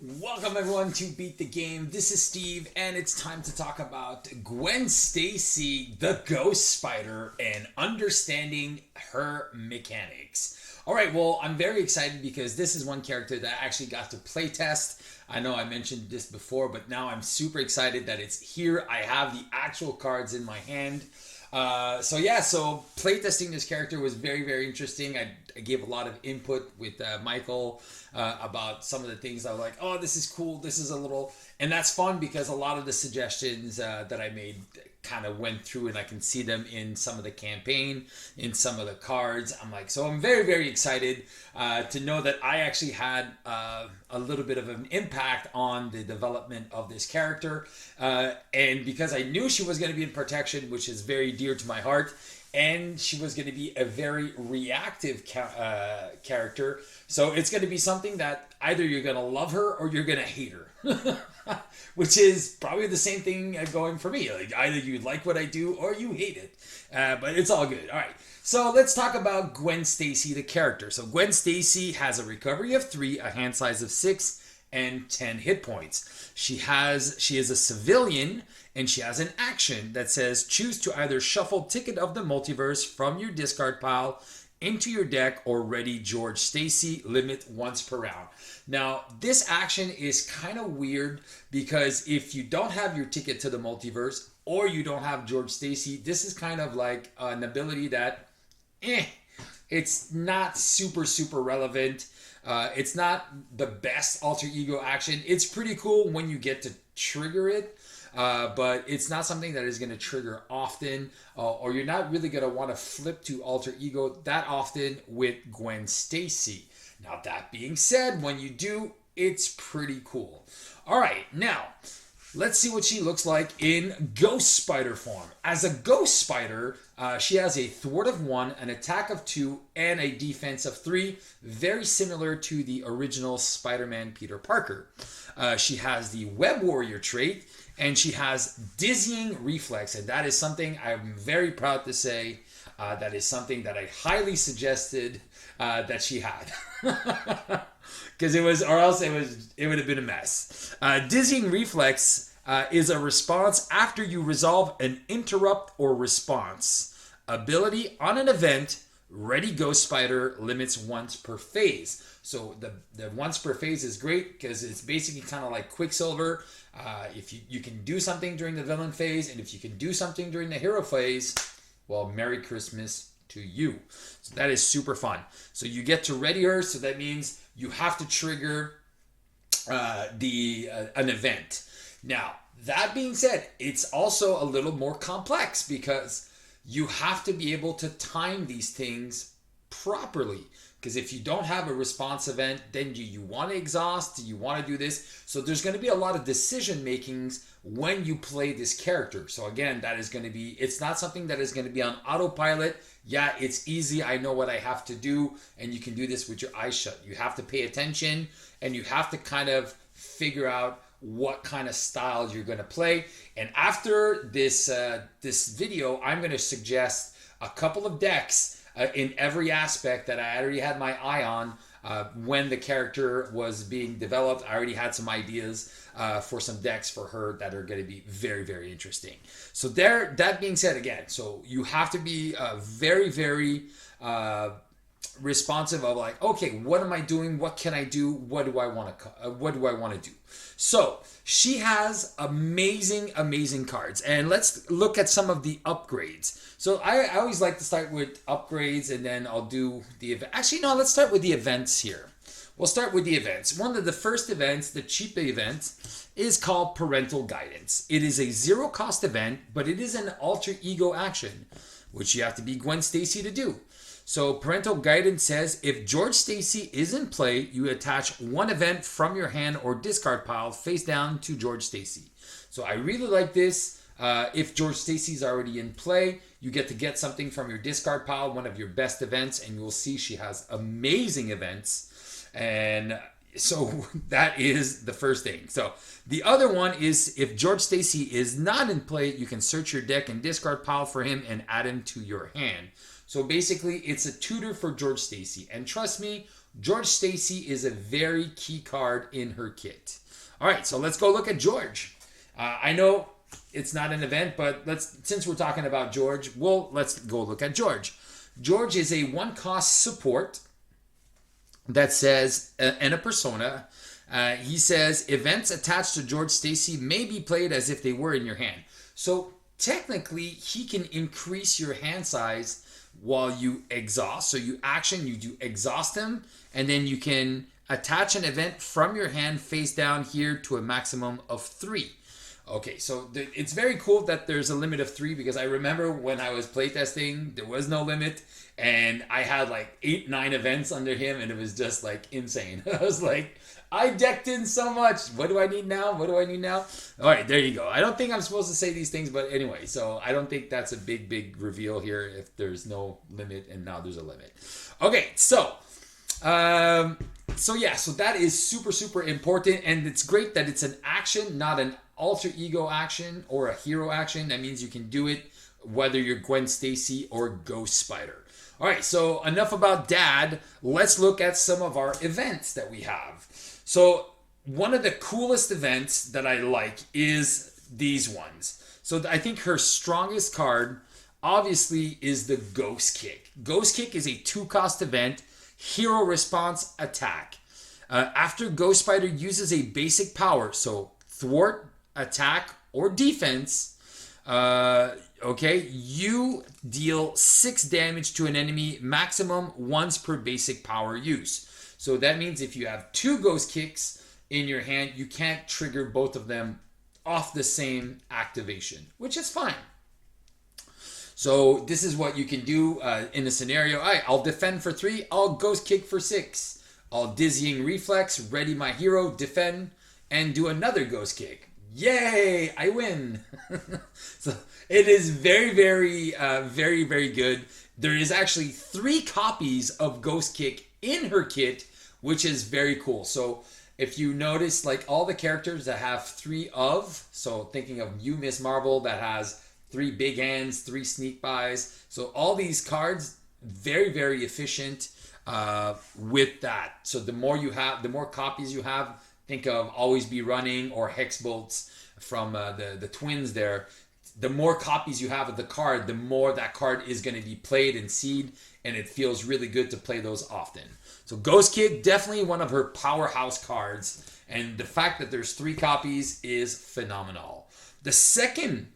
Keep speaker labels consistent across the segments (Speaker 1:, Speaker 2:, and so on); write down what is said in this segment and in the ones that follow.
Speaker 1: Welcome everyone to Beat the Game. This is Steve, and it's time to talk about Gwen Stacy, the Ghost Spider, and understanding her mechanics. All right, well, I'm very excited because this is one character that I actually got to playtest. I know I mentioned this before, but now I'm super excited that it's here. I have the actual cards in my hand. So playtesting this character was very, very interesting. I gave a lot of input with Michael about some of the things. I was like, oh, this is cool. This is a little, and that's fun because a lot of the suggestions that I made kind of went through, and I can see them in some of the campaign, in some of the cards. So I'm very, very excited to know that I actually had a little bit of an impact on the development of this character. And because I knew she was going to be in protection, which is very dear to my heart, and she was going to be a very reactive character. So it's going to be something that either you're going to love her or you're going to hate her. Which is probably the same thing going for me. Like either you like what I do or you hate it. But it's all good. All right. So let's talk about Gwen Stacy, the character. So Gwen Stacy has a recovery of 3, a hand size of 6, and 10 hit points. She is a civilian, and she has an action that says choose to either shuffle Ticket of the Multiverse from your discard pile into your deck or ready George Stacy, limit once per round. Now, this action is kind of weird because if you don't have your Ticket to the Multiverse or you don't have George Stacy, this is kind of like an ability that, it's not super, super relevant. It's not the best alter ego action. It's pretty cool when you get to trigger it. But it's not something that is going to trigger often, or you're not really going to want to flip to alter ego that often with Gwen Stacy. Now, that being said, when you do, it's pretty cool. All right, now let's see what she looks like in Ghost Spider form. As a Ghost Spider, she has a thwart of 1, an attack of 2, and a defense of 3, very similar to the original Spider-Man Peter Parker. She has the Web Warrior trait, and she has dizzying reflex, and that is something I'm very proud to say. That is something that I highly suggested that she had, because it would have been a mess. Dizzying reflex is a response after you resolve an interrupt or response ability on an event. Ready Ghost Spider, limits once per phase. So the once per phase is great because it's basically kind of like Quicksilver. If you can do something during the villain phase, and if you can do something during the hero phase, well, Merry Christmas to you. So that is super fun. So you get to ready her, so that means you have to trigger an event. Now, that being said, it's also a little more complex because you have to be able to time these things properly. Because if you don't have a response event, then you want to exhaust, you want to do this. So there's going to be a lot of decision makings when you play this character. So again, that is going to be, it's not something that is going to be on autopilot. Yeah, it's easy. I know what I have to do. And you can do this with your eyes shut. You have to pay attention, and you have to kind of figure out what kind of style you're going to play. And after this video, I'm going to suggest a couple of decks in every aspect that I already had my eye on when the character was being developed. I already had some ideas for some decks for her that are going to be very, very interesting. So that being said, again, so you have to be very, very responsive of like, okay, what am I doing? What can I do? What do I want to do? So she has amazing, amazing cards. And let's look at some of the upgrades. So I always like to start with upgrades, and then I'll do the event. Actually, no, let's start with the events here. We'll start with the events. One of the first events, the cheap event, is called Parental Guidance. It is a 0-cost event, but it is an alter ego action, which you have to be Gwen Stacy to do. So Parental Guidance says, if George Stacy is in play, you attach one event from your hand or discard pile face down to George Stacy. So I really like this. If George Stacy is already in play, you get something from your discard pile, one of your best events, and you'll see she has amazing events. And so that is the first thing. So the other one is, if George Stacy is not in play, you can search your deck and discard pile for him and add him to your hand. So basically, it's a tutor for George Stacy. And trust me, George Stacy is a very key card in her kit. All right, so let's go look at George. I know it's not an event, but since we're talking about George, let's go look at George. George is a 1-cost support that says, and a persona. He says, events attached to George Stacy may be played as if they were in your hand. So technically, he can increase your hand size while you exhaust. So you do exhaust him, and then you can attach an event from your hand face down here to a maximum of 3. Okay, so it's very cool that there's a limit of 3, because I remember when I was playtesting, there was no limit, and I had like 8, 9 events under him, and it was just like insane. I was like, I decked in so much. What do I need now? What do I need now? All right, there you go. I don't think I'm supposed to say these things, but anyway, so I don't think that's a big reveal here if there's no limit, and now there's a limit. Okay, so that is super important, and it's great that it's an action, not an alter ego action or a hero action. That means you can do it whether you're Gwen Stacy or Ghost Spider. All right, so enough about Dad. Let's look at some of our events that we have. So one of the coolest events that I like is these ones. So I think her strongest card, obviously, is the Ghost Kick. Ghost Kick is a 2-cost event, hero response attack. After Ghost Spider uses a basic power, so thwart, attack, or defense, you deal 6 damage to an enemy, maximum once per basic power use. So that means if you have 2 Ghost Kicks in your hand, you can't trigger both of them off the same activation, which is fine. So this is what you can do in a scenario. All right, I'll defend for 3, I'll Ghost Kick for 6. I'll Dizzying Reflex, ready my hero, defend, and do another Ghost Kick. Yay, I win. So it is very good. There is actually 3 copies of Ghost Kick in her kit, which is very cool. So if you notice, like all the characters that have 3 of, so thinking of you, Miss Marvel, that has 3 big hands, 3 sneak bys. So all these cards, very efficient with that. So the more you have, the more copies you have. Think of Always Be Running or Hex Bolts from the twins there. The more copies you have of the card, the more that card is going to be played and seed, and it feels really good to play those often. So Ghost Kick, definitely one of her powerhouse cards, and the fact that there's 3 copies is phenomenal. The second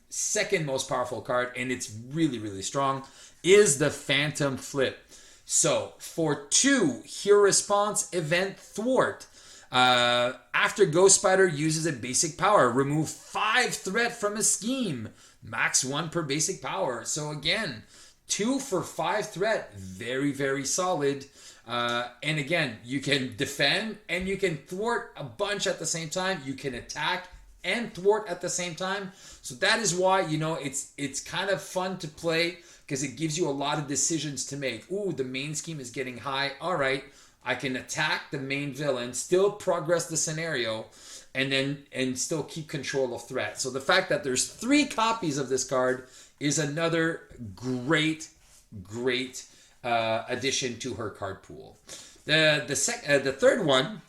Speaker 1: most powerful card, and it's really strong, is the Phantom Flip. So for 2 hero response event thwart, after Ghost Spider uses a basic power, remove 5 threat from a scheme, max 1 per basic power. So again, 2 for 5 threat, very solid. And again, you can defend and you can thwart a bunch at the same time. You can attack and thwart at the same time. So that is why, it's kind of fun to play, because it gives you a lot of decisions to make. Ooh, the main scheme is getting high. All right, I can attack the main villain, still progress the scenario, and still keep control of threat. So the fact that there's 3 copies of this card is another great addition to her card pool. The third one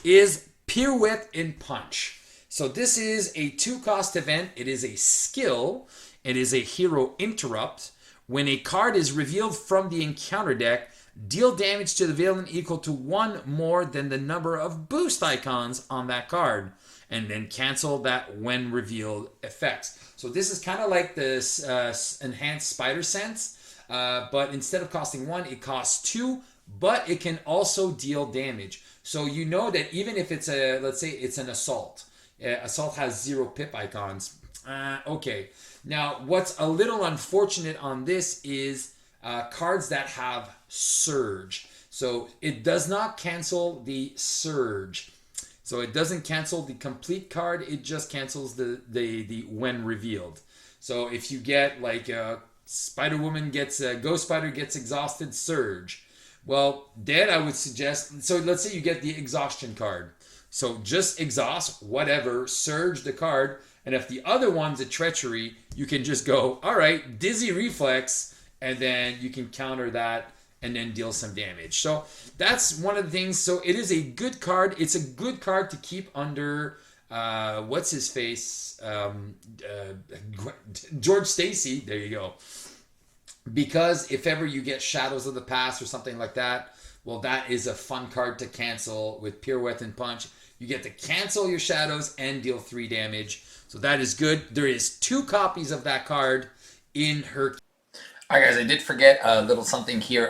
Speaker 1: is Pirouette and Punch. So this is a 2-cost event. It is a skill. It is a hero interrupt. When a card is revealed from the encounter deck, deal damage to the villain equal to 1 more than the number of boost icons on that card, and then cancel that when revealed effects. So this is kind of like this enhanced Spider Sense, but instead of costing 1, it costs 2, but it can also deal damage. So you know that even if it's let's say it's an Assault. Assault has 0 pip icons. Okay. Now, what's a little unfortunate on this is cards that have Surge. So it does not cancel the Surge. So it doesn't cancel the complete card. It just cancels the when revealed. So if you get like Spider-Woman Ghost Spider gets exhausted, Surge. Well, then I would suggest, so let's say you get the exhaustion card. So just exhaust, whatever, Surge the card. And if the other one's a treachery, you can just go, all right, Dizzy Reflex, and then you can counter that and then deal some damage. So that's one of the things. So it is a good card. It's a good card to keep under what's his face, George Stacy. There you go. Because if ever you get Shadows of the Past or something like that, well, that is a fun card to cancel with Pirouette and Punch. You get to cancel your Shadows and deal 3 damage. So that is good. There is 2 copies of that card in her.
Speaker 2: All right, guys, I did forget a little something here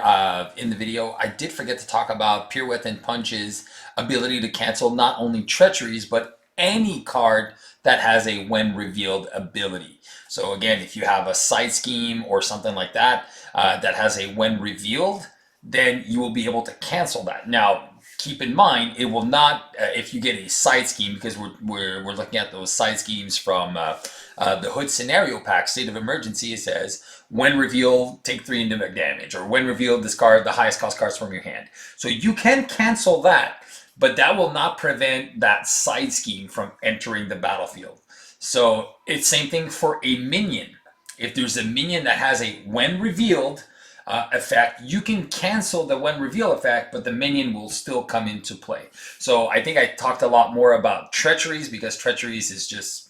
Speaker 2: in the video. I did forget to talk about Pirouette and Punch's ability to cancel not only treacheries, but any card that has a when revealed ability. So again, if you have a side scheme or something like that that has a when revealed, then you will be able to cancel that. Now, keep in mind, it will not, if you get a side scheme, because we're looking at those side schemes from the Hood Scenario Pack, State of Emergency, it says, when revealed, take 3 indirect damage, or when revealed, discard the highest cost cards from your hand. So you can cancel that, but that will not prevent that side scheme from entering the battlefield. So it's same thing for a minion. If there's a minion that has a when revealed effect, you can cancel the when reveal effect, but the minion will still come into play. So I think I talked a lot more about treacheries, because treacheries is just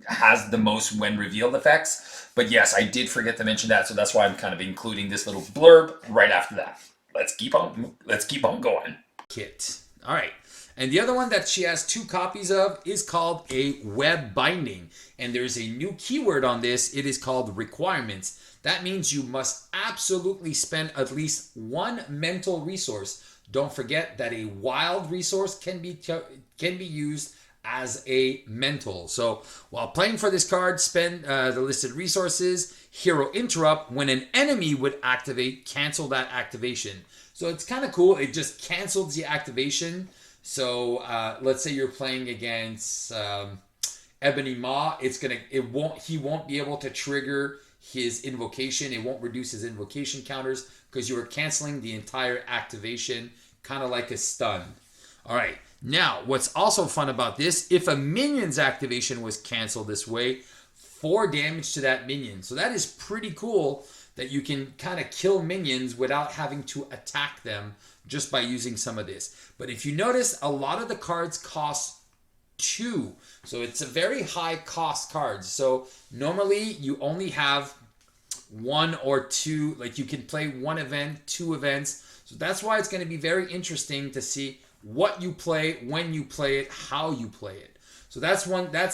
Speaker 2: has the most when revealed effects. But yes, I did forget to mention that, so that's why I'm kind of including this little blurb right after that. Let's keep on going.
Speaker 1: Kit. All right. And the other one that she has 2 copies of is called a web binding. And there's a new keyword on this. It is called requirements. That means you must absolutely spend at least 1 mental resource. Don't forget that a wild resource can be used as a mental. So while playing for this card, spend the listed resources. Hero interrupt. When an enemy would activate, cancel that activation. So it's kind of cool. It just cancels the activation. So let's say you're playing against Ebony Maw. He won't be able to trigger his invocation. It won't reduce his invocation counters because you are canceling the entire activation, kind of like a stun. All right. Now, what's also fun about this, if a minion's activation was canceled this way, 4 damage to that minion. So that is pretty cool that you can kind of kill minions without having to attack them just by using some of this. But if you notice, a lot of the cards cost 2. So it's a very high cost card. So normally you only have 1 or 2, like you can play 1 event, 2 events. So that's why it's going to be very interesting to see what you play, when you play it, how you play it. So that's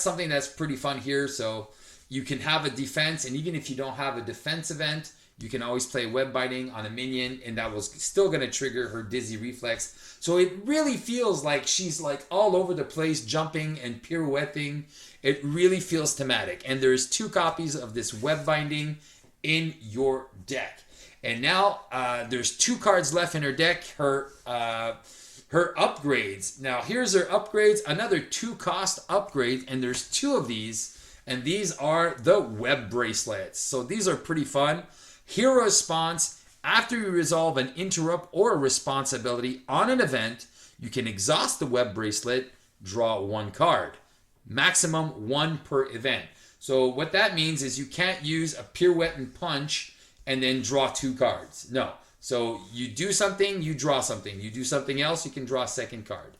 Speaker 1: something that's pretty fun here. So you can have a defense, and even if you don't have a defense event, you can always play web biting on a minion, and that was still going to trigger her dizzy reflex. So it really feels like she's like all over the place, jumping and pirouetting. It really feels thematic. And there's 2 copies of this web binding in your deck. And now there's 2 cards left in her deck. Her upgrades. Now here's her upgrades. Another 2 cost upgrade, and there's 2 of these. And these are the web bracelets. So these are pretty fun. Hero response. After you resolve an interrupt or a response ability on an event, you can exhaust the web bracelet, draw 1 card. Maximum 1 per event. So what that means is you can't use a pirouette and punch and then draw 2 cards. No. So you do something, you draw something. You do something else, you can draw a second card.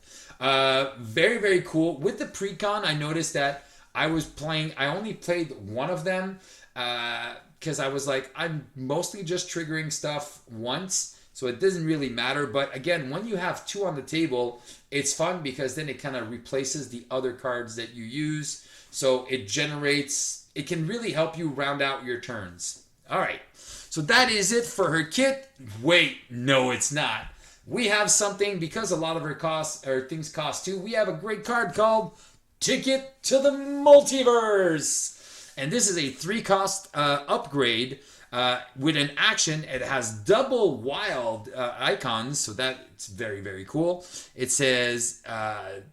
Speaker 1: Very, very cool. With the precon, I noticed that I only played 1 of them because I was like, I'm mostly just triggering stuff once, so it doesn't really matter. But again, when you have 2 on the table, it's fun because then it kind of replaces the other cards that you use. So it can really help you round out your turns. All right. So that is it for her kit. Wait, no, it's not. We have something, because a lot of her things cost 2. We have a great card called Ticket to the Multiverse. And this is a 3 cost upgrade with an action. It has double wild icons, so that's very, very cool. It says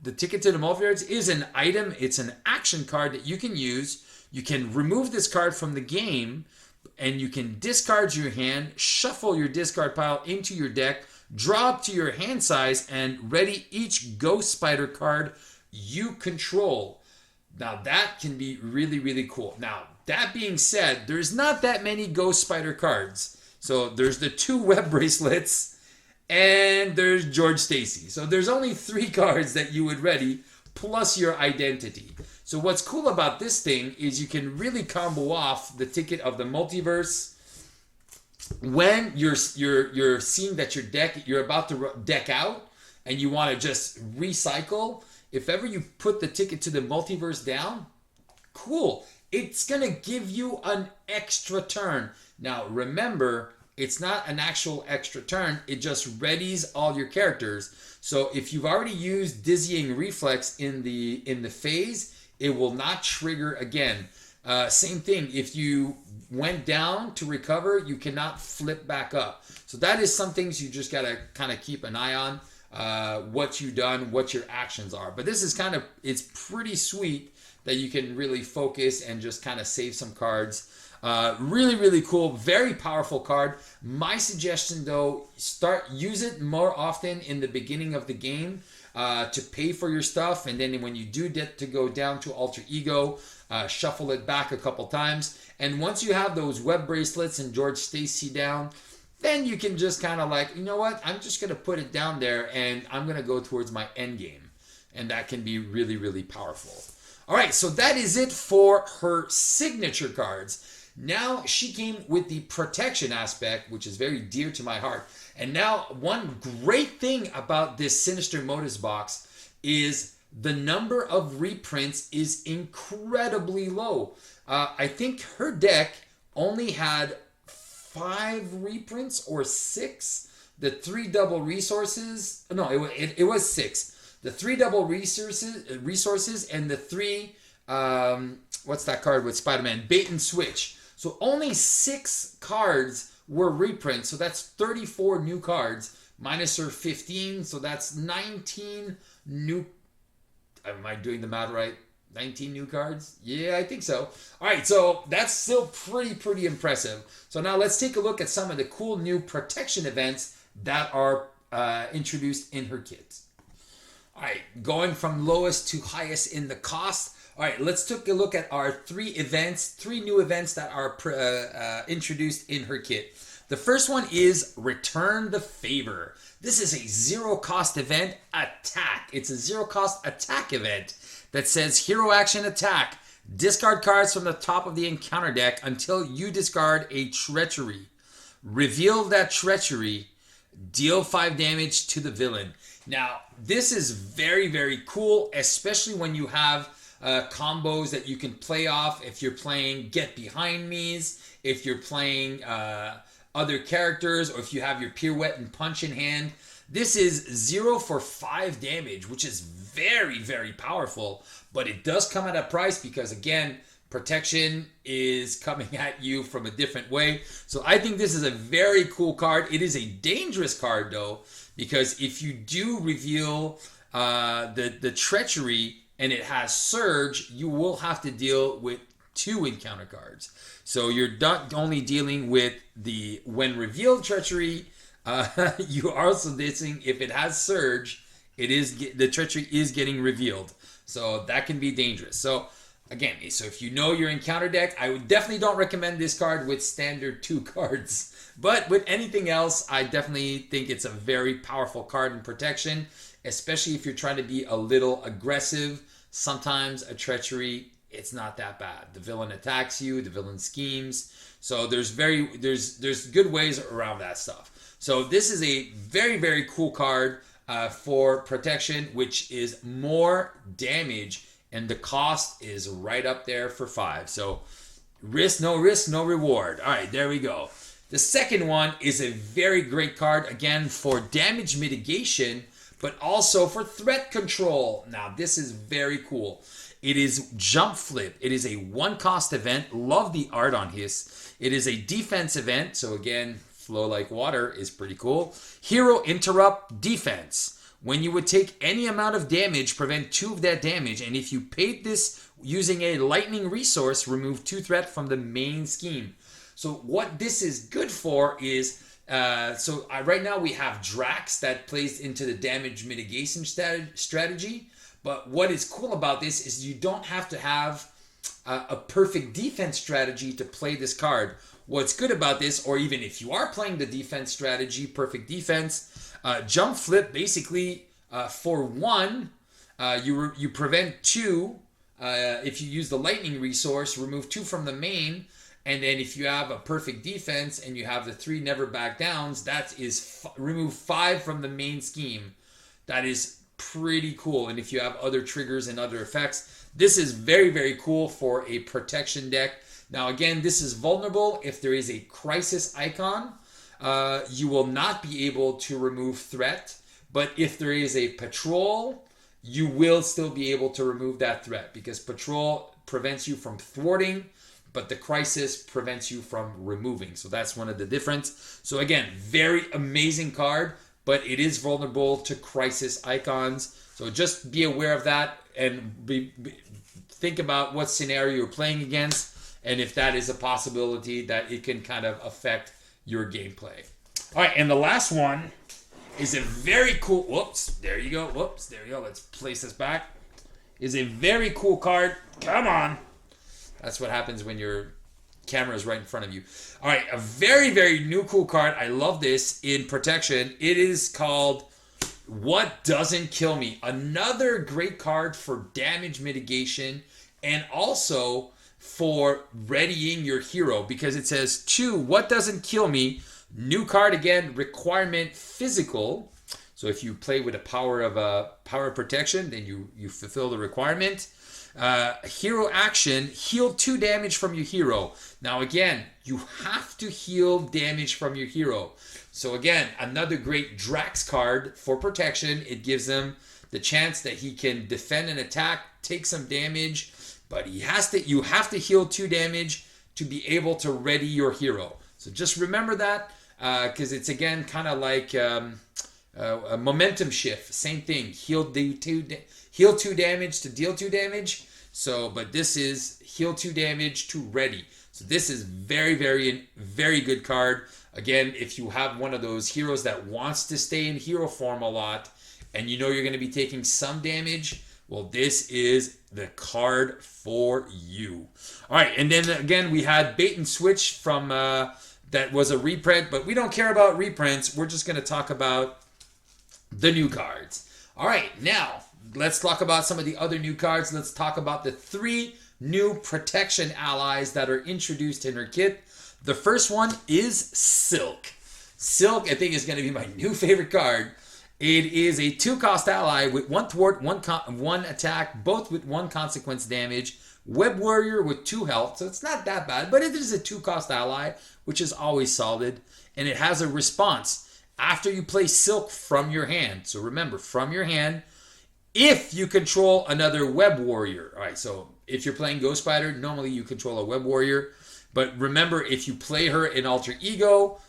Speaker 1: the Ticket to the Multiverse is an item. It's an action card that you can use. You can remove this card from the game, and you can discard your hand, shuffle your discard pile into your deck, draw up to your hand size, and ready each Ghost Spider card you control. Now that can be really, really cool. Now, that being said, there's not that many Ghost Spider cards. So there's the 2 web bracelets, and there's George Stacy. So there's only 3 cards that you would ready, plus your identity. So what's cool about this thing is you can really combo off the ticket of the multiverse when you're seeing that your deck, you're about to deck out and you want to just recycle. If ever you put the ticket to the multiverse down, cool. It's going to give you an extra turn. Now, remember, it's not an actual extra turn. It just readies all your characters. So if you've already used Dizzying Reflex in the phase, it will not trigger again. Same thing. If you went down to recover, you cannot flip back up. So that is some things you just got to kind of keep an eye on. What you've done, what your actions are. But this is it's pretty sweet that you can really focus and just kind of save some cards. Really, really cool. Very powerful card. My suggestion though, use it more often in the beginning of the game to pay for your stuff. And then when you do get to go down to Alter Ego, shuffle it back a couple times. And once you have those web bracelets and George Stacy down, then you can just kind of like, you know what? I'm just going to put it down there and I'm going to go towards my end game. And that can be really, really powerful. All right, so that is it for her signature cards. Now she came with the protection aspect, which is very dear to my heart. And now one great thing about this Sinister Motives box is the number of reprints is incredibly low. I think her deck only had 5 reprints or 6. The 3 double resources. No, it was 6. The 3 double resources and the 3 what's that card with Spider-Man? Bait and switch. So only 6 cards were reprints. So that's 34 new cards minus her 15. So that's 19 new. Am I doing the math right? 19 new cards? Yeah, I think so. All right, so that's still pretty impressive. So now let's take a look at some of the cool new protection events that are introduced in her kit. All right, going from lowest to highest in the cost. All right, let's take a look at our 3 new events that are introduced in her kit. The first one is Return the Favor. This is a 0 cost event, attack. It's a 0 cost attack event that says hero action attack. Discard cards from the top of the encounter deck until you discard a treachery. Reveal that treachery. Deal 5 damage to the villain. Now, this is very, very cool, especially when you have combos that you can play off. If you're playing Get Behind Me's, if you're playing other characters, or if you have your Pirouette and Punch in hand. This is 0 for 5 damage, which is very, very powerful. But it does come at a price because, again, protection is coming at you from a different way. So I think this is a very cool card. It is a dangerous card, though, because if you do reveal the treachery and it has Surge, you will have to deal with 2 encounter cards. So you're not only dealing with the when revealed treachery, you are also dealing, if it has Surge, the treachery is getting revealed. So that can be dangerous. So again, so if you know your encounter deck, I would definitely don't recommend this card with standard 2 cards. But with anything else, I definitely think it's a very powerful card in protection, especially if you're trying to be a little aggressive. Sometimes a treachery, it's not that bad. The villain attacks you, the villain schemes. So there's good ways around that stuff. So this is a very, very cool card for protection, which is more damage, and the cost is right up there for 5. So risk, no reward. All right, there we go. The second one is a very great card, again, for damage mitigation, but also for threat control. Now, this is very cool. It is Jump Flip. It is a 1-cost event. Love the art on his. It is a defense event. So again, flow like water is pretty cool. Hero Interrupt Defense. When you would take any amount of damage, prevent 2 of that damage. And if you paid this using a lightning resource, remove 2 threat from the main scheme. So what this is good for is, right now we have Drax that plays into the damage mitigation strategy. But what is cool about this is you don't have to have a perfect defense strategy to play this card. what's good about this, or even if you are playing the defense strategy, perfect defense, jump flip basically for 1, you prevent 2. If you use the lightning resource, remove 2 from the main. And then if you have a perfect defense and you have the 3 never back downs, that is remove 5 from the main scheme. That is pretty cool. And if you have other triggers and other effects, this is very, very cool for a protection deck. Now, again, this is vulnerable. If there is a crisis icon, you will not be able to remove threat. But if there is a patrol, you will still be able to remove that threat, because patrol prevents you from thwarting, but the crisis prevents you from removing. So that's one of the difference. So again, very amazing card, but it is vulnerable to crisis icons. So just be aware of that, and think about what scenario you're playing against, and if that is a possibility that it can kind of affect your gameplay. All right, and the last one is a very cool, whoops, there you go, let's place this back. Is a very cool card. Come on. That's what happens when your camera is right in front of you. All right, a very, very new cool card. I love this in protection. It is called What Doesn't Kill Me. Another great card for damage mitigation, and also for readying your hero, because it says 2, What Doesn't Kill Me. New card again, requirement physical. So if you play with a power of protection, then you fulfill the requirement. Hero action, heal 2 damage from your hero. Now again, you have to heal damage from your hero. So again, another great Drax card for protection. It gives him the chance that he can defend an attack, take some damage, but you have to heal 2 damage to be able to ready your hero. So just remember that, because it's again kind of like a momentum shift. Same thing. Heal 2 damage to deal 2 damage. So, but this is heal 2 damage to ready. So this is very, very, very good card. Again, if you have one of those heroes that wants to stay in hero form a lot, and you know you're going to be taking some damage, well, this is the card for you. All right, and then again, we had Bait and Switch from that was a reprint, but we don't care about reprints. We're just going to talk about the new cards. All right, now let's talk about some of the other new cards. Let's talk about the 3 new protection allies that are introduced in her kit. The first one is Silk. Silk, I think, is going to be my new favorite card. It is a 2-cost ally with 1 thwart, 1 attack, both with 1 consequence damage. Web Warrior with 2 health, so it's not that bad, but it is a 2-cost ally, which is always solid. And it has a response after you play Silk from your hand. So remember, from your hand, if you control another Web Warrior. All right, so if you're playing Ghost Spider, normally you control a Web Warrior. But remember, if you play her in Alter Ego,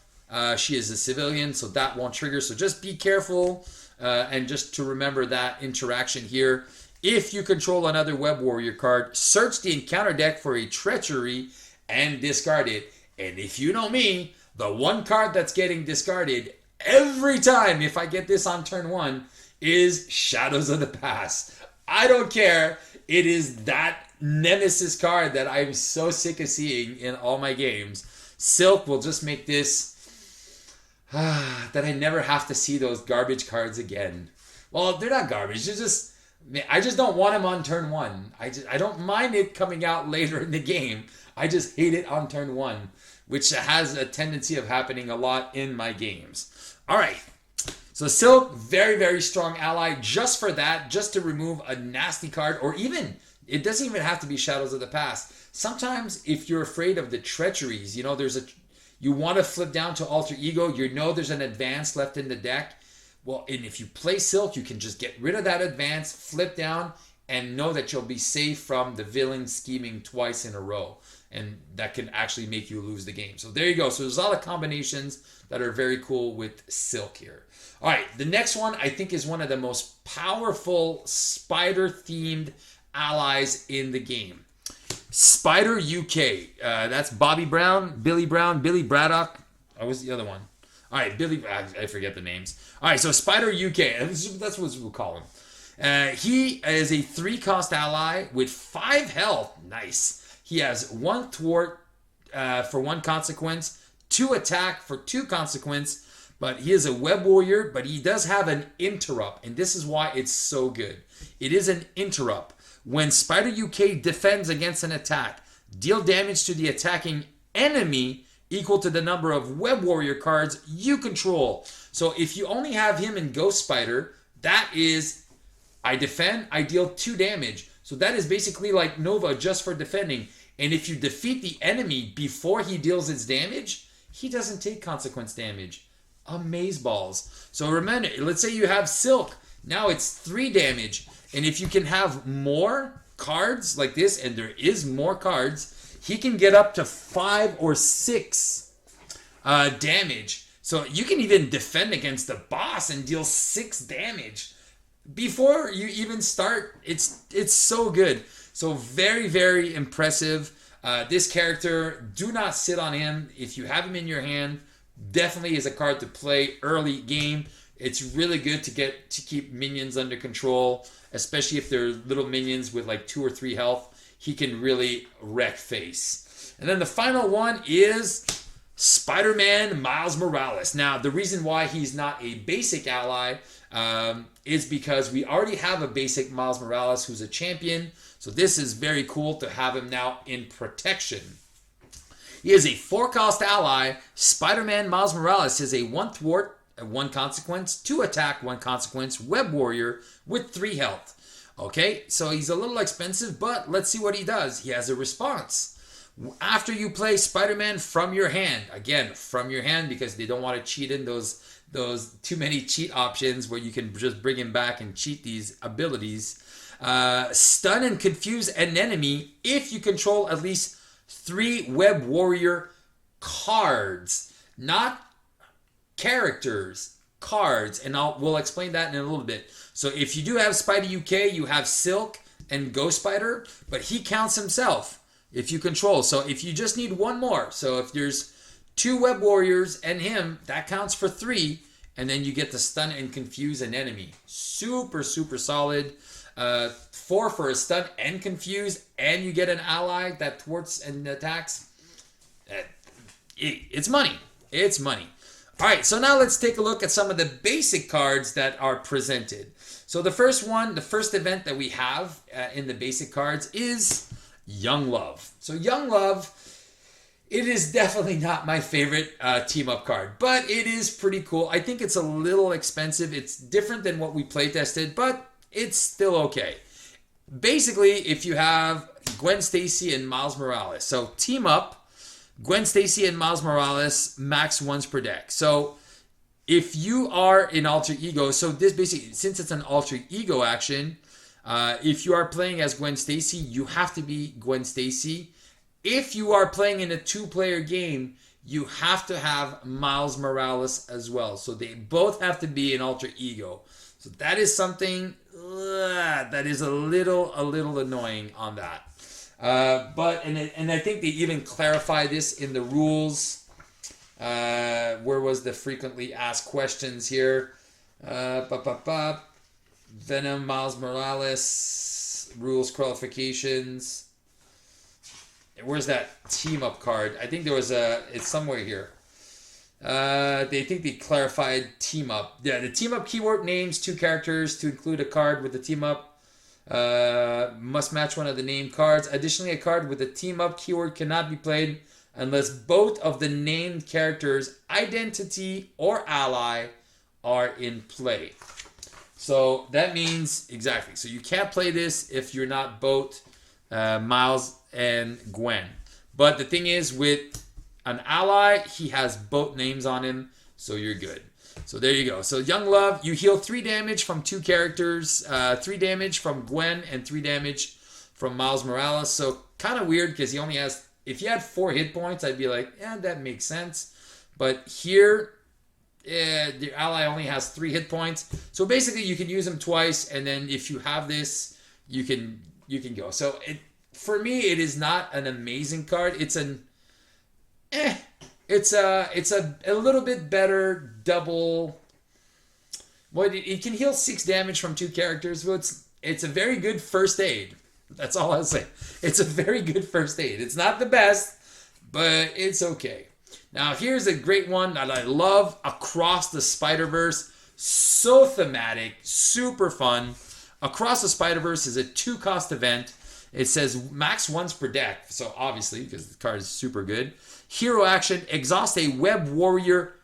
Speaker 1: she is a civilian, so that won't trigger. So just be careful, and just to remember that interaction here. If you control another Web Warrior card, search the encounter deck for a treachery and discard it. And if you know me, the one card that's getting discarded every time, if I get this on turn 1, is Shadows of the Past. I don't care. It is that Nemesis card that I'm so sick of seeing in all my games. Silk will just make this that I never have to see those garbage cards again. Well, they're not garbage. I just don't want them on turn 1. I don't mind it coming out later in the game. I just hate it on turn 1, which has a tendency of happening a lot in my games. All right. So Silk, very, very strong ally just for that, just to remove a nasty card, or even, it doesn't even have to be Shadows of the Past. Sometimes if you're afraid of the treacheries, you want to flip down to Alter Ego, there's an advance left in the deck. Well, and if you play Silk, you can just get rid of that advance, flip down, and know that you'll be safe from the villain scheming twice in a row. And that can actually make you lose the game. So there you go. So there's a lot of combinations that are very cool with Silk here. All right, the next one I think is one of the most powerful spider-themed allies in the game. Spider UK. That's Bobby Brown, Billy Braddock. What was the other one? All right, I forget the names. All right, so Spider UK. That's what we'll call him. He is a 3-cost ally with 5 health. Nice. He has 1 thwart, for 1 consequence, 2 attack for 2 consequence. But he is a web warrior, but he does have an interrupt, and this is why it's so good. It is an interrupt. When Spider UK defends against an attack, deal damage to the attacking enemy equal to the number of web warrior cards you control. So if you only have him in Ghost Spider, that is, I defend, I deal 2 damage. So that is basically like Nova just for defending. And if you defeat the enemy before he deals its damage, he doesn't take consequence damage. Amazeballs. So remember, let's say you have Silk. Now it's 3 damage. And if you can have more cards like this, and there is more cards, he can get up to 5 or 6 damage. So you can even defend against the boss and deal 6 damage before you even start. It's so good. So very, very impressive. This character, do not sit on him. If you have him in your hand, definitely is a card to play early game. It's really good to keep minions under control, especially if they're little minions with like 2 or 3 health. He can really wreck face. And then the final one is Spider-Man Miles Morales. Now, the reason why he's not a basic ally is because we already have a basic Miles Morales who's a champion. So this is very cool to have him now in protection. He is a 4-cost ally. Spider-Man Miles Morales is a 1 thwart, 1 consequence, 2 attack, 1 consequence, web warrior with 3 health. Okay, so he's a little expensive, but let's see what he does. He has a response. After you play Spider-Man from your hand, again, from your hand, because they don't want to cheat in those too many cheat options where you can just bring him back and cheat these abilities. Stun and confuse an enemy if you control at least 3 web warrior cards, not characters, cards, and we'll explain that in a little bit. So if you do have Spider UK, you have Silk and Ghost Spider, but he counts himself if you control. So if you just need 1 more, so if there's 2 web warriors and him, that counts for 3, and then you get to stun and confuse an enemy. Super, super solid. 4 for a stun and confuse, and you get an ally that thwarts and attacks. It's money. It's money. All right, so now let's take a look at some of the basic cards that are presented. So the first one, the first event that we have in the basic cards is Young Love. So Young Love, it is definitely not my favorite team-up card, but it is pretty cool. I think it's a little expensive. It's different than what we play tested, but it's still okay. Basically, if you have Gwen Stacy and Miles Morales, so team up, Gwen Stacy and Miles Morales, max 1s per deck. So if you are in Alter Ego, so this basically, since it's an Alter Ego action, if you are playing as Gwen Stacy, you have to be Gwen Stacy. If you are playing in a 2-player game, you have to have Miles Morales as well. So they both have to be in Alter Ego. So that is something that is a little annoying on that. But I think they even clarify this in the rules. Where was the frequently asked questions here? Venom, Miles Morales, rules qualifications. Where's that team up card? I think there was it's somewhere here. They think they clarified team up. Yeah, the team up keyword names 2 characters to include a card with the team up. Must match one of the named cards. Additionally, a card with the team up keyword cannot be played unless both of the named characters' identity or ally are in play. So that means, exactly, so you can't play this if you're not both Miles and Gwen. But the thing is, with an ally, he has both names on him, so you're good. So there you go. So Young Love, you heal 3 damage from 2 characters, 3 damage from Gwen, and 3 damage from Miles Morales. So kind of weird because he only has, if you had 4 hit points, I'd be like, yeah, that makes sense. But here, the ally only has 3 hit points. So basically you can use him twice, and then if you have this, you can go. So for me, it is not an amazing card. It's an It's a little bit better double. Well, it can heal 6 damage from 2 characters. Well, it's a very good first aid. That's all I'll say. It's a very good first aid. It's not the best, but it's okay. Now here's a great one that I love, Across the Spider-Verse. So thematic, super fun. Across the Spider-Verse is a 2-cost event. It says max once per deck, so obviously, because the card is super good. Hero action, exhaust a Web Warrior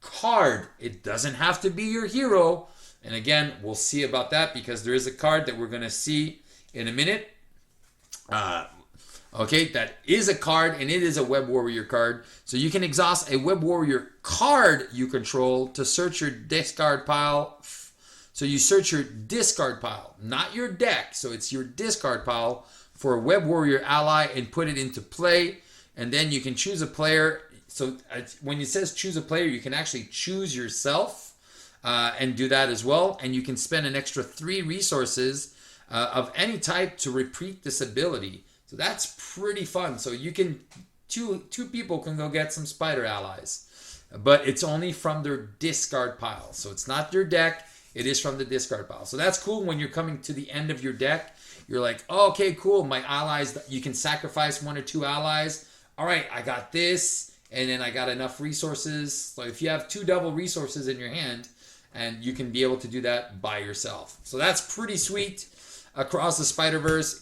Speaker 1: card. It doesn't have to be your hero. And again, we'll see about that because there is a card that we're going to see in a minute. Okay, that is a card, and it is a Web Warrior card. So you can exhaust a Web Warrior card you control to search your discard pile. So you search your discard pile, not your deck. So it's your discard pile for a Web Warrior ally and put it into play. And then you can choose a player. So when it says choose a player, you can actually choose yourself and do that as well. And you can spend an extra 3 resources of any type to repeat this ability. So that's pretty fun. So you can, two people can go get some spider allies, but it's only from their discard pile. So it's not your deck, it is from the discard pile. So that's cool when you're coming to the end of your deck. You're like, oh, okay, cool. My allies, you can sacrifice 1 or 2 allies. All right, I got this, and then I got enough resources. So if you have 2 double resources in your hand, and you can be able to do that by yourself. So that's pretty sweet. Across the Spider-Verse,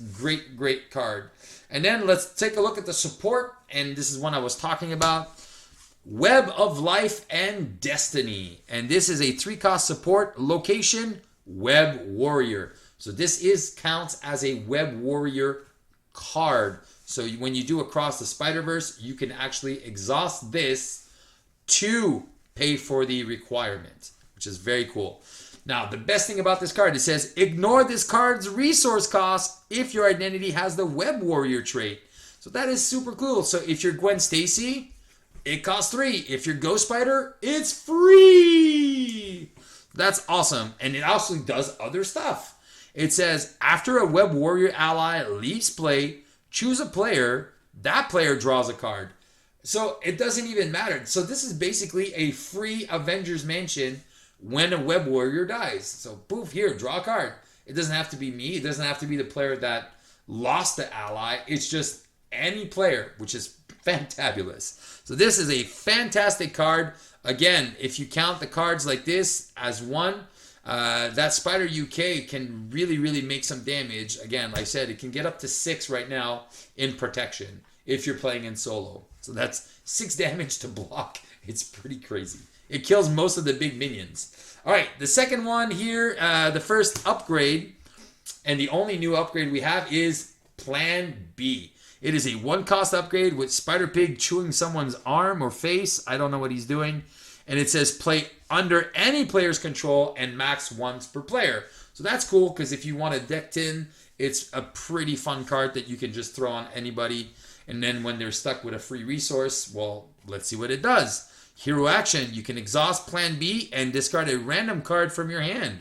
Speaker 1: great card. And then let's take a look at the support, and this is one I was talking about. Web of Life and Destiny. And this is a 3-cost support. Location, Web Warrior. So this counts as a Web Warrior card. So when you do Across the Spider-Verse, you can actually exhaust this to pay for the requirement, which is very cool. Now, the best thing about this card, it says, ignore this card's resource cost if your identity has the Web Warrior trait. So that is super cool. So if you're Gwen Stacy, it costs 3. If you're Ghost Spider, it's free. That's awesome. And it also does other stuff. It says, after a Web Warrior ally leaves play, choose a player. That player draws a card. So it doesn't even matter. So this is basically a free Avengers Mansion when a Web Warrior dies. So poof, here, draw a card. It doesn't have to be me. It doesn't have to be the player that lost the ally. It's just any player, which is fantabulous. So this is a fantastic card. Again, if you count the cards like this as one, that Spider UK can really make some damage. Again, like I said, it can get up to 6 right now in protection if you're playing in solo. So that's 6 damage to block. It's pretty crazy. It kills most of the big minions. All right, the second one here, the first upgrade, and the only new upgrade we have is Plan B. It is a 1-cost upgrade with Spider Pig chewing someone's arm or face. I don't know what he's doing. And it says play under any player's control and max once per player. So that's cool because if you want a deck tin, it's a pretty fun card that you can just throw on anybody. And then when they're stuck with a free resource, well, let's see what it does. Hero action, you can exhaust Plan B and discard a random card from your hand.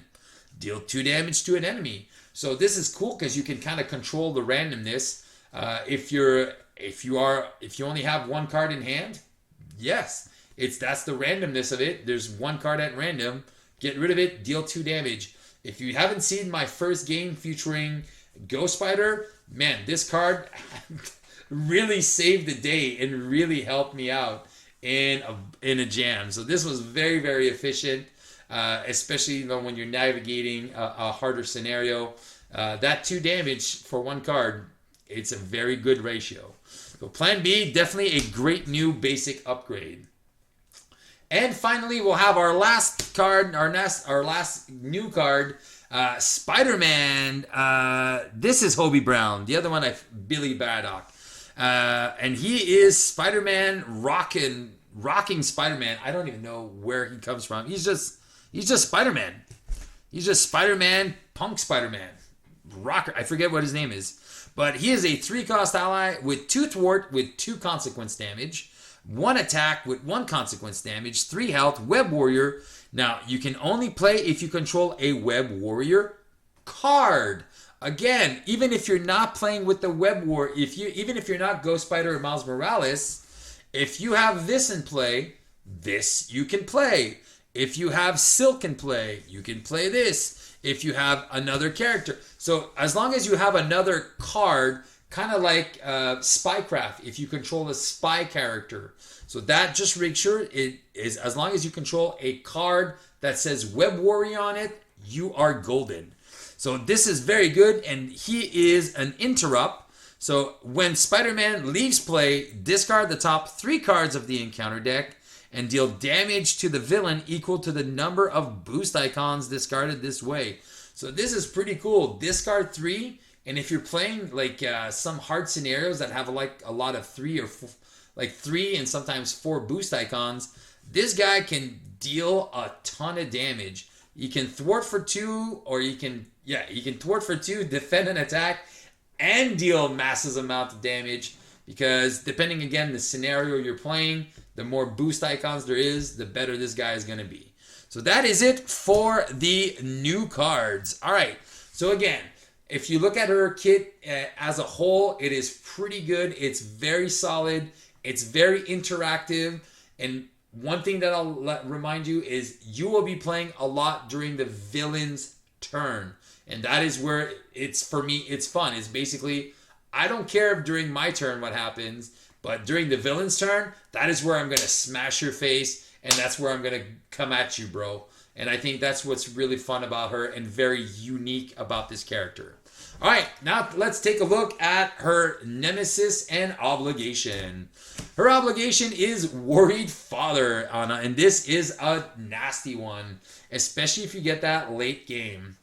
Speaker 1: Deal 2 damage to an enemy. So this is cool because you can kind of control the randomness. If you only have 1 card in hand, yes, that's the randomness of it. There's 1 card at random. Get rid of it, deal 2 damage. If you haven't seen my first game featuring Ghost Spider, man, this card really saved the day and really helped me out in a jam. So this was very efficient, especially when you're navigating a harder scenario. That 2 damage for 1 card, it's a very good ratio. So Plan B, definitely a great new basic upgrade. And finally, we'll have our last card, our last new card, Spider-Man. This is Hobie Brown. The other one, Billy Braddock. And he is Spider-Man, rocking Spider-Man. I don't even know where he comes from. He's just Spider-Man. He's just Spider-Man, punk Spider-Man. Rocker. I forget what his name is. But he is a 3-cost ally with 2 thwart with 2 consequence damage, 1 attack with 1 consequence damage, 3 health, Web Warrior. Now, you can only play if you control a Web Warrior card. Again, even if you're not playing with the Web War, even if you're not Ghost Spider or Miles Morales, if you have this in play, this you can play. If you have Silk in play, you can play this. If you have another character. So as long as you have another card kind of like spycraft if you control a spy character. So that just makes sure it is, as long as you control a card that says Web Warrior on it, you are golden. So this is very good, and he is an interrupt. So when Spider-Man leaves play, discard the top 3 cards of the encounter deck and deal damage to the villain equal to the number of boost icons discarded this way. So this is pretty cool. Discard 3, and if you're playing like some hard scenarios that have like a lot of 3 or 4, like 3 and sometimes 4 boost icons, this guy can deal a ton of damage. You can thwart for 2, or you can thwart for 2, defend an attack, and deal massive amount of damage, because depending again the scenario you're playing, the more boost icons there is, the better this guy is going to be. So that is it for the new cards. All right. So again, if you look at her kit as a whole, it is pretty good. It's very solid. It's very interactive. And one thing that I'll remind you is you will be playing a lot during the villain's turn. And that is where it's, for me, it's fun. It's basically, I don't care if during my turn what happens, but during the villain's turn, that is where I'm going to smash your face, and that's where I'm going to come at you, bro. And I think that's what's really fun about her and very unique about this character. All right, now let's take a look at her Nemesis and Obligation. Her obligation is Worried Father, Anna, and this is a nasty one, especially if you get that late game.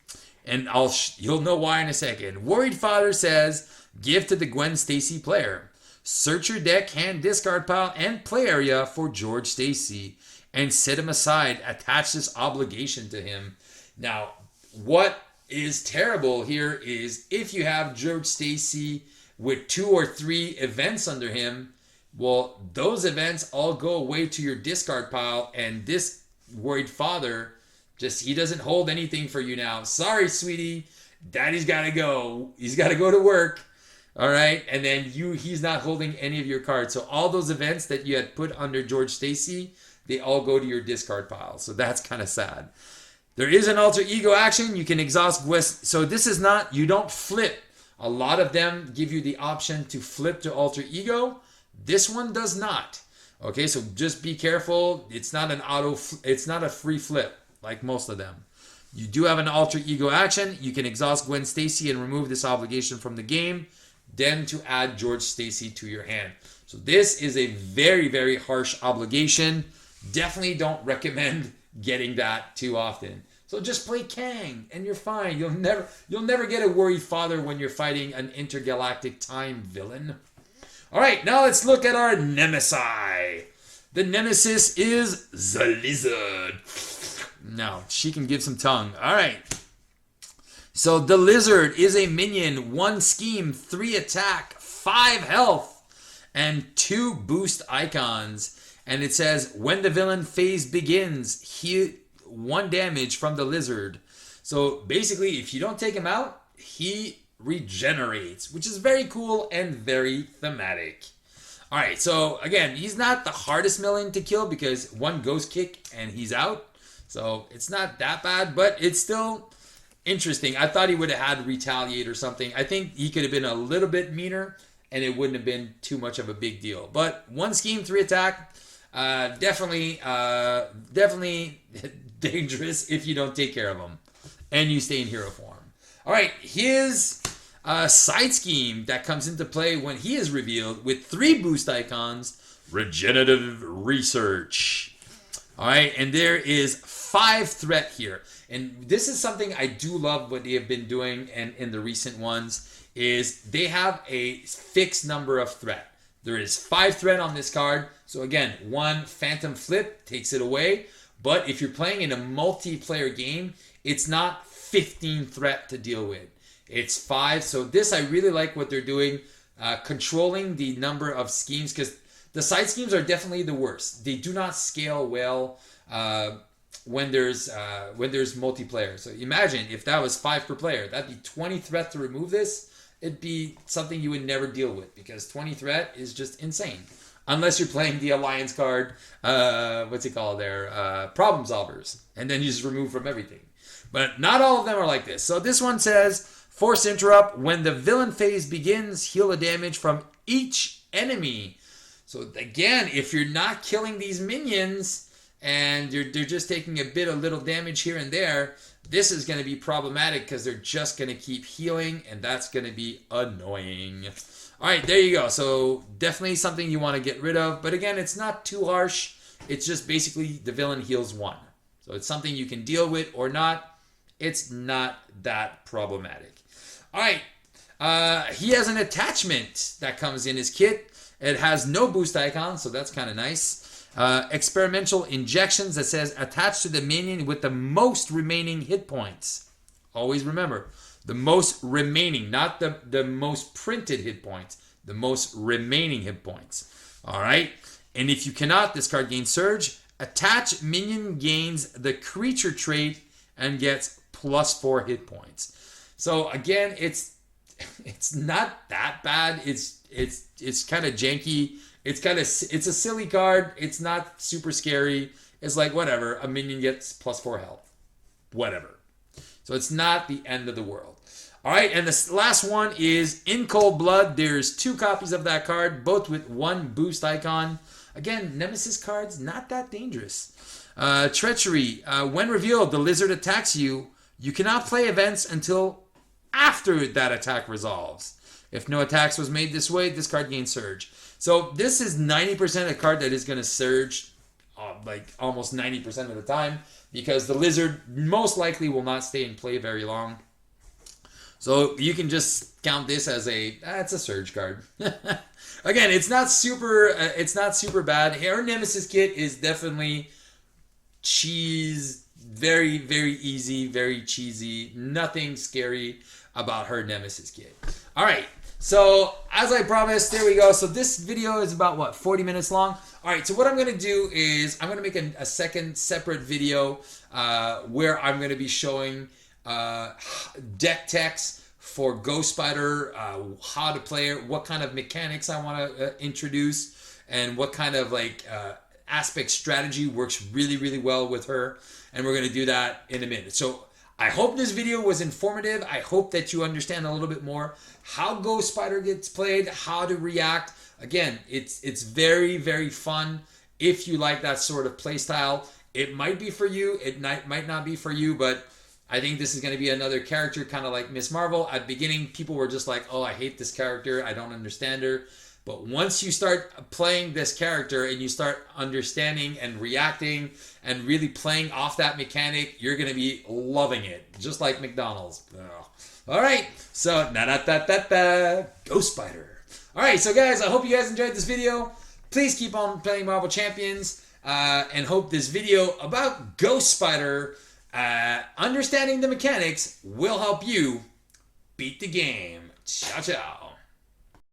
Speaker 1: And you'll know why in a second. Worried Father says, give to the Gwen Stacy player. Search your deck, hand, discard pile, and play area for George Stacy, and set him aside. Attach this obligation to him. Now, what is terrible here is if you have George Stacy with 2 or 3 events under him, well, those events all go away to your discard pile, and this Worried Father, he doesn't hold anything for you now. Sorry, sweetie. Daddy's got to go. He's got to go to work. All right. And then he's not holding any of your cards. So all those events that you had put under George Stacy, they all go to your discard pile. So that's kind of sad. There is an alter ego action. You can exhaust West. So this is not, you don't flip. A lot of them give you the option to flip to alter ego. This one does not. Okay. So just be careful. It's not it's not a free flip like most of them. You do have an alter ego action. You can exhaust Gwen Stacy and remove this obligation from the game, then to add George Stacy to your hand. So this is a very, very harsh obligation. Definitely don't recommend getting that too often. So just play Kang and you're fine. You'll never get a Worried Father when you're fighting an intergalactic time villain. All right, now let's look at our Nemesis. The Nemesis is the Lizard. Now, she can give some tongue. All right. So the Lizard is a minion, 1 scheme, 3 attack, 5 health, and 2 boost icons. And it says, when the villain phase begins, heal 1 damage from the Lizard. So basically, if you don't take him out, he regenerates, which is very cool and very thematic. All right, so again, he's not the hardest villain to kill because 1 ghost kick and he's out. So it's not that bad, but it's still interesting. I thought he would have had retaliate or something. I think he could have been a little bit meaner and it wouldn't have been too much of a big deal. But 1 scheme, 3 attack, definitely dangerous if you don't take care of him and you stay in hero form. All right, his side scheme that comes into play when he is revealed with 3 boost icons, Regenerative Research. All right, and there is 5 threat here. And this is something I do love what they have been doing and in the recent ones is they have a fixed number of threat. There is 5 threat on this card. So again, 1 phantom flip takes it away. But if you're playing in a multiplayer game, it's not 15 threat to deal with. It's 5. So this, I really like what they're doing, controlling the number of schemes, because the side schemes are definitely the worst. They do not scale well when there's multiplayer. So imagine if that was 5 per player, that'd be 20 threat to remove this. It'd be something you would never deal with because 20 threat is just insane. Unless you're playing the Alliance card, what's it called there? Problem Solvers. And then you just remove from everything. But not all of them are like this. So this one says, Force interrupt. When the villain phase begins, heal the damage from each enemy. So again, if you're not killing these minions and they're just taking a little damage here and there, this is going to be problematic because they're just going to keep healing, and that's going to be annoying. All right, there you go. So definitely something you want to get rid of. But again, it's not too harsh. It's just basically the villain heals 1. So it's something you can deal with or not. It's not that problematic. All right. He has an attachment that comes in his kit. It has no boost icon, so that's kind of nice. Experimental injections that says attach to the minion with the most remaining hit points. Always remember, the most remaining, not the most printed hit points. The most remaining hit points. All right. And if you cannot, this card gains Surge. Attach minion gains the creature trait and gets +4 hit points. So again, it's not that bad. It's kind of janky. It's a silly card. It's not super scary. It's like whatever. A minion gets +4 health. Whatever. So it's not the end of the world. All right, and the last one is In Cold Blood. There's 2 copies of that card, both with 1 boost icon. Again, Nemesis cards, not that dangerous. Treachery. When revealed, the lizard attacks you. You cannot play events until after that attack resolves. If no attacks was made this way, this card gains Surge. So this is 90% a card that is going to Surge like almost 90% of the time, because the lizard most likely will not stay in play very long. So you can just count this as it's a Surge card. Again, it's not super bad. Her Nemesis kit is definitely cheese, very, very easy, very cheesy. Nothing scary about her Nemesis kit. All right. So as I promised, there we go. So this video is about 40 minutes long. All right. So what I'm going to do is I'm going to make a second separate video where I'm going to be showing deck techs for Ghost Spider, how to play it, what kind of mechanics I want to introduce, and what kind of aspect strategy works really, really well with her. And we're going to do that in a minute. So I hope this video was informative. I hope that you understand a little bit more how Ghost Spider gets played, how to react. Again, it's very, very fun if you like that sort of play style. It might be for you. It might not be for you, but I think this is going to be another character kind of like Miss Marvel. At the beginning, people were just like, oh, I hate this character. I don't understand her. But once you start playing this character and you start understanding and reacting and really playing off that mechanic, you're going to be loving it. Just like McDonald's. Ugh. All right. So, Ghost Spider. All right. So, guys, I hope you guys enjoyed this video. Please keep on playing Marvel Champions. And hope this video about Ghost Spider, understanding the mechanics, will help you beat the game. Ciao, ciao.